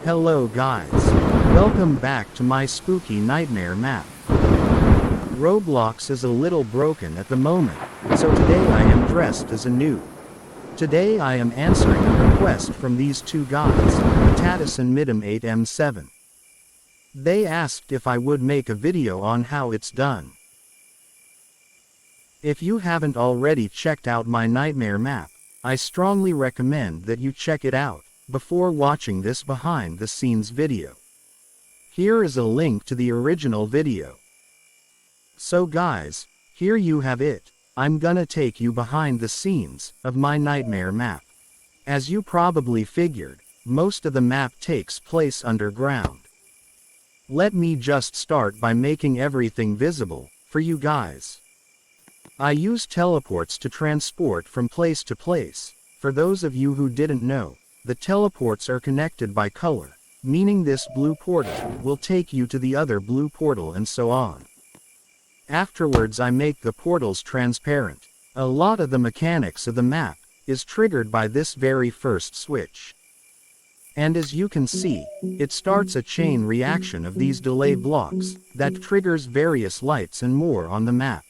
Hello guys. Welcome back to my spooky nightmare map. Roblox is a little broken at the moment, so today I am dressed as a noob. Today I am answering a request from these two guys, Tatus and Midam8M7. They asked if I would make a video on how it's done. If you haven't already checked out my nightmare map, I strongly recommend that you check it out before watching this behind the scenes video. Here is a link to the original video. So guys, here you have it. I'm gonna take you behind the scenes of my nightmare map. As you probably figured, most of the map takes place underground. Let me just start by making everything visible for you guys. I use teleports to transport from place to place. For those of you who didn't know, the teleports are connected by color, meaning this blue portal will take you to the other blue portal and so on. Afterwards I make the portals transparent. A lot of the mechanics of the map is triggered by this very first switch. And as you can see, it starts a chain reaction of these delay blocks that triggers various lights and more on the map.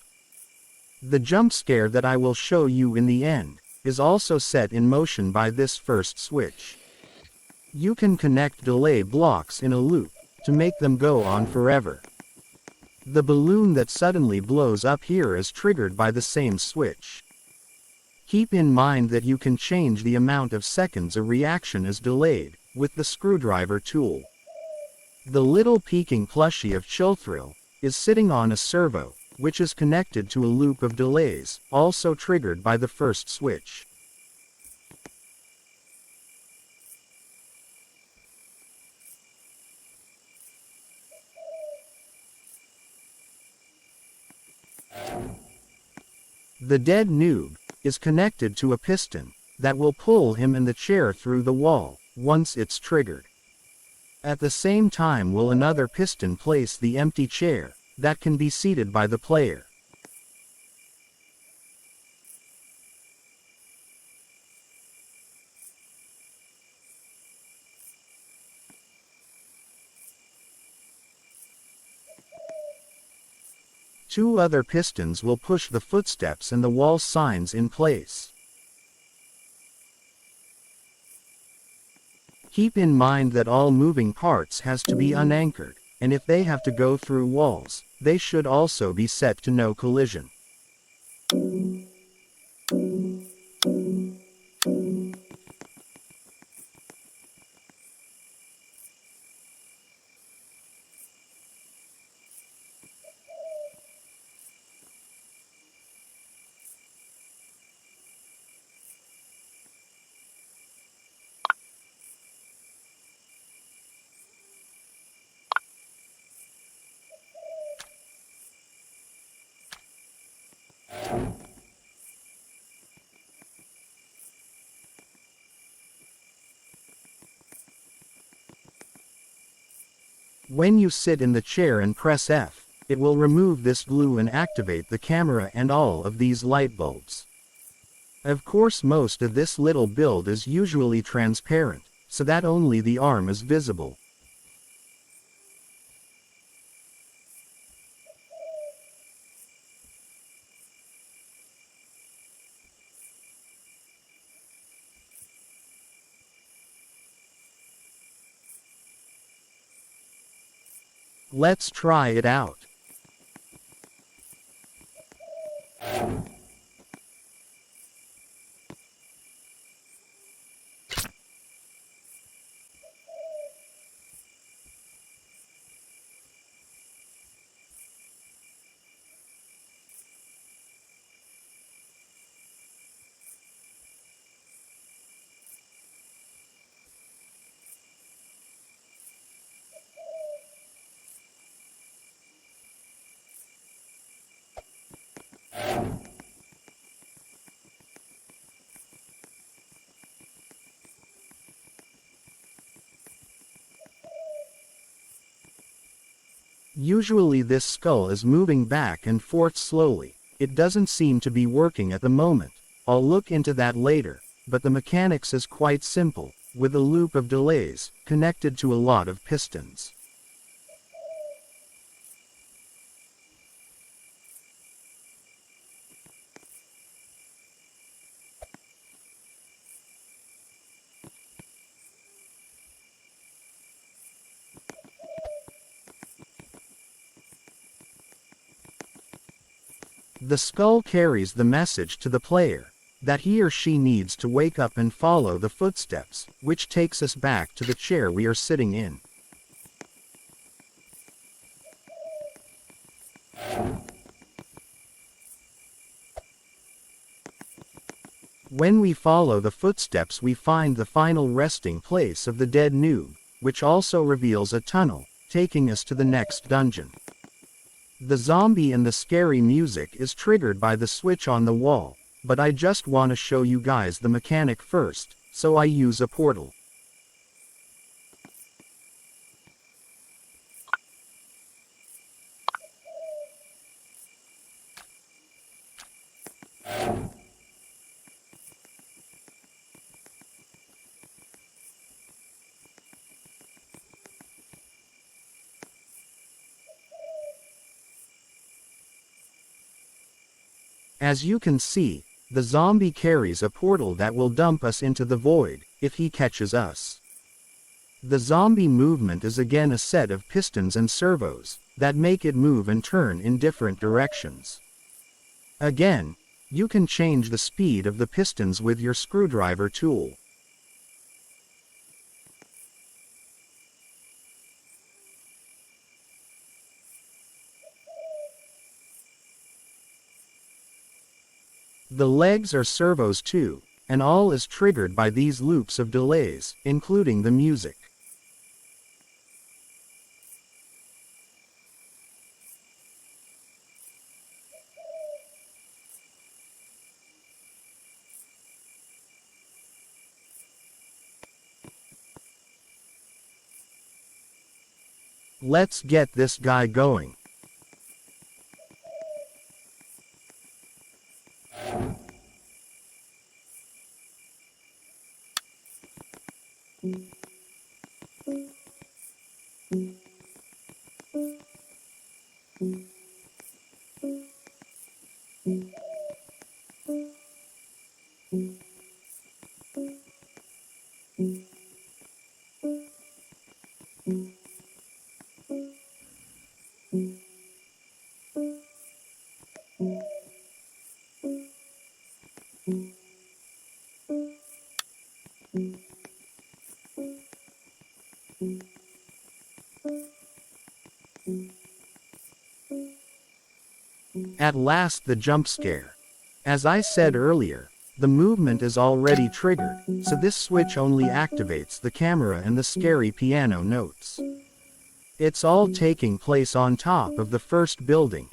The jump scare that I will show you in the end is also set in motion by this first switch. You can connect delay blocks in a loop to make them go on forever. The balloon that suddenly blows up here is triggered by the same switch. Keep in mind that you can change the amount of seconds a reaction is delayed with the screwdriver tool. The little peeking plushie of Chillthrill is sitting on a servo, which is connected to a loop of delays, also triggered by the first switch. The dead noob is connected to a piston that will pull him and the chair through the wall once it's triggered. At the same time will another piston place the empty chair that can be seated by the player. Two other pistons will push the footsteps and the wall signs in place. Keep in mind that all moving parts has to be unanchored, and if they have to go through walls, they should also be set to no collision. When you sit in the chair and press F, it will remove this glue and activate the camera and all of these light bulbs. Of course most of this little build is usually transparent, so that only the arm is visible. Let's try it out. Usually this skull is moving back and forth slowly. It doesn't seem to be working at the moment. I'll look into that later, but the mechanics is quite simple. with a loop of delays, connected to a lot of pistons. The skull carries the message to the player that he or she needs to wake up and follow the footsteps, which takes us back to the chair we are sitting in. When we follow the footsteps, we find the final resting place of the dead noob, which also reveals a tunnel, taking us to the next dungeon. The zombie and the scary music is triggered by the switch on the wall, but I just want to show you guys the mechanic first, so I use a portal. As you can see, the zombie carries a portal that will dump us into the void, if he catches us. The zombie movement is again a set of pistons and servos, that make it move and turn in different directions. Again, you can change the speed of the pistons with your screwdriver tool. The legs are servos too, and all is triggered by these loops of delays, including the music. Let's get this guy going. At last, the jump scare. As I said earlier, the movement is already triggered, so this switch only activates the camera and the scary piano notes. It's all taking place on top of the first building.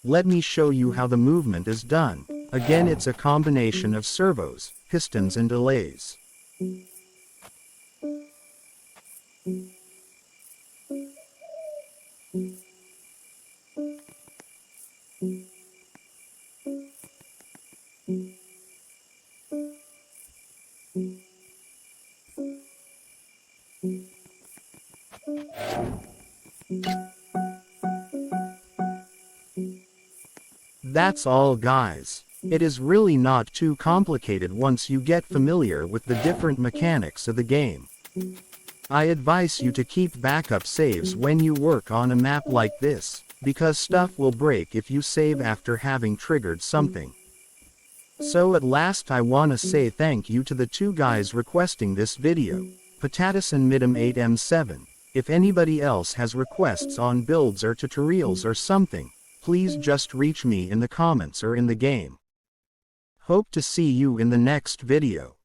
Let me show you how the movement is done. Again, it's a combination of servos, pistons and delays. That's all, guys. It is really not too complicated once you get familiar with the different mechanics of the game. I advise you to keep backup saves when you work on a map like this, because stuff will break if you save after having triggered something. So at last, I wanna say thank you to the two guys requesting this video, Patatus and Midam8M7. If anybody else has requests on builds or tutorials or something, please just reach me in the comments or in the game. Hope to see you in the next video.